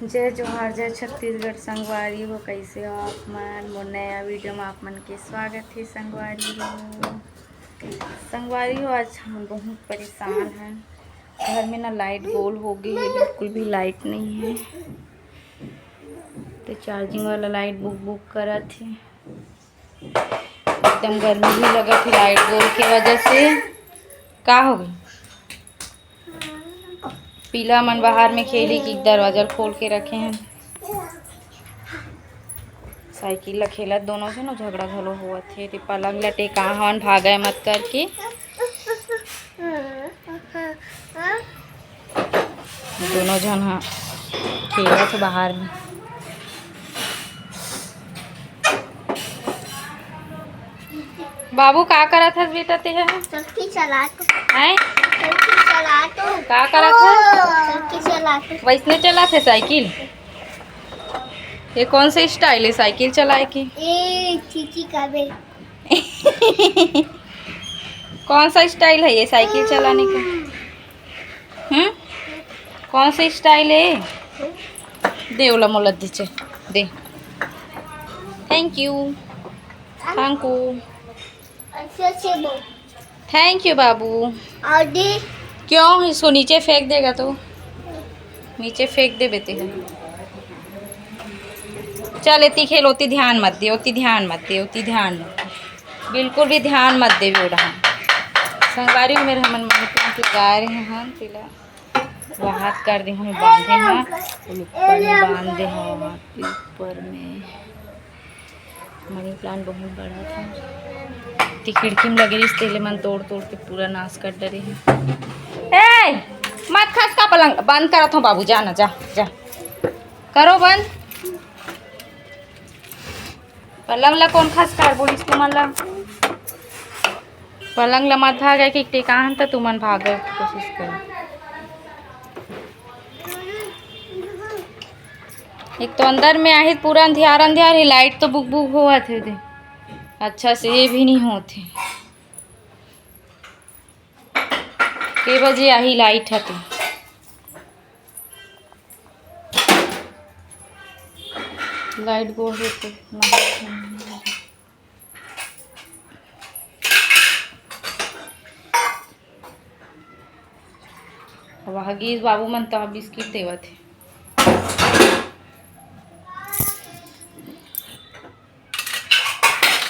जय जोहार जय छत्तीसगढ़ संगवारी हो। कैसे हो आप मन? मोर नया वीडियो में आप मन के स्वागत है। संगवारी हो आज हम बहुत परेशान हैं। घर में ना लाइट गोल हो गई है, बिल्कुल भी लाइट नहीं है। तो चार्जिंग वाला लाइट बुक करा थी। एकदम गर्मी भी लगा थी लाइट गोल की वजह से। का हो गई? पीला मन बाहर में खेली कि दरवाजा खोल के रखे हैं। साइकिल ला खेलत दोनों से ना झगड़ा घलो हुआ थे। ते पलंग ला टेका हवन भागे मत करके। दोनों जन हाँ खेलत बाहर में। बाबू का करत हस बेटा ते है? चक्की चला तो हैं? चक्की चला तो का करत है? चक्की चला तो वैसने चला थे साइकिल। ये कौन सा स्टाइल है साइकिल चलाए की? ए चीची का बे कौन सा स्टाइल है ये साइकिल चलाने का? कौन सा स्टाइल है? दे ओला मोला दे चे दे। थैंक यू थैंक यू अच्छे से बोल। थैंक यू बाबू। और दे क्यों इसको नीचे फेंक देगा? तो नीचे फेंक दे बेटे है। चल इतनी खेल, उतनी ध्यान मत दे, उतनी ध्यान मत दे, उतनी ध्यान मत दे, बिल्कुल भी ध्यान मत दे बेटा। संगवारी हो मेरे हमन मनी प्लांट लगा रहे हैं। तिला वहाँ कर दे हमें बांधे हैं ऊपर में, बांध दे हैं ऊपर में। मनी प्लांट बहुत बड़ा था। ती खिड़की में लगे इस तेले मन तोड़ तोड़ के पूरा नाश कर डरे हैं। ए मत खस का पलंग बंद करत हूँ बाबू। जा ना जा जा करो बंद। पलंग ला कौन खस कर बोलिस तुमन ला? पलंग ला मत भागे कि टेकाहन तो तुमन भागे कोशिश कर। एक तो अंदर में आहे पूरा अंधियार अंधियार ही, लाइट तो बुक बुक हुआ थे दे। अच्छा से ये भी नहीं होते। के बजे आई लाइट है? तो लाइट गोल है तो वहागी बाबू मन तो बिस्किट देवत है।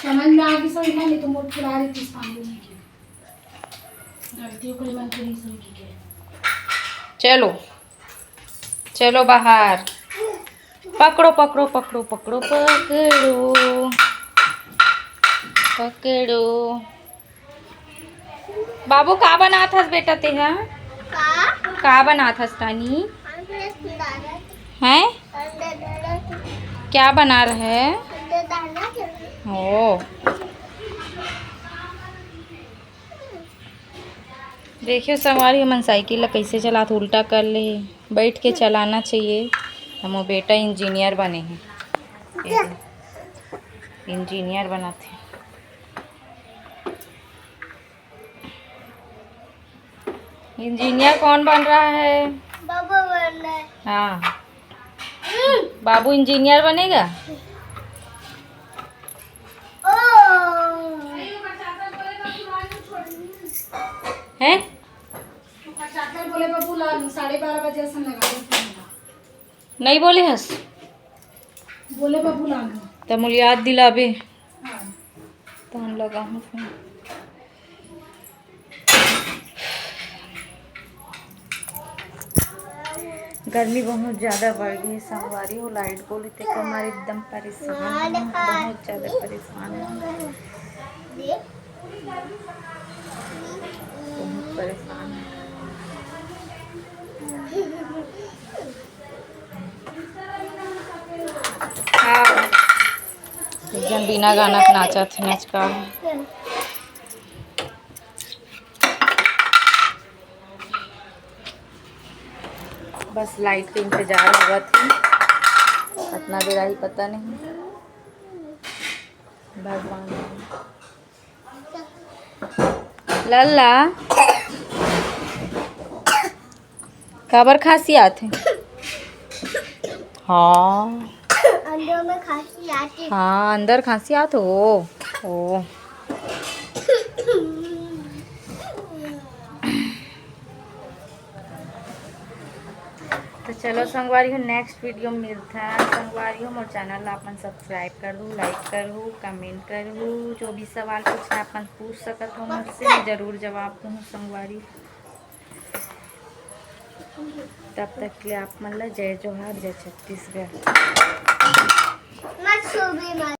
समझ में आगे समझ में नहीं तो मोट खिला रही थी सामने की गलतियों को मन को नहीं समझी के। चलो चलो बाहर। पकड़ो पकड़ो पकड़ो पकड़ो पकड़ो पकड़ो। बाबू का बना था बेटा ते है? का बना था रानी? हैं? क्या बना रहे हो? देखियो संगवारी हमन साइकिल ला कैसे चलात उल्टा कर ले। बैठ के चलाना चाहिए। हम बेटा इंजीनियर बने हैं, इंजीनियर बनाते। इंजीनियर कौन बन रहा है? बाबा बन रहा है। हाँ बाबू इंजीनियर बनेगा। हैं? बोले बाबू 12:30 बजे ऐसा लगा नहीं बोले हस बोले बाबू ला तो मुझे याद दिलाबे तो हम लगा हूँ फोन। गर्मी बहुत ज़्यादा बढ़ गई है। संगवारी हो लाइट को लेते को हमारे एकदम परेशान हैं, बहुत ज़्यादा परेशान हैं, बहुत परेशान हैं। हाँ एक जन बिना गाना के नाचा थे नचका। बस लाइट के इंतजार हुआ थी, कितना देर आई पता नहीं। भगवान लल्ला काबर खांसी आते? हाँ अंदर में खांसी आती हाँ अंदर खांसी आत हो ओ तो चलो संगवारी हो नेक्स्ट वीडियो में मिलता है संगवारी हो मोर चैनल ला अपन सब्सक्राइब कर दू लाइक कर दू कमेंट कर दू जो भी सवाल पूछना अपन पूछ सकत हो मुझसे मैं ज़रूर जवाब दूँ संगवारी। तब तक के लिए आप मतलब जय जोहार जय छत्तीसगढ़। मत सो भी मत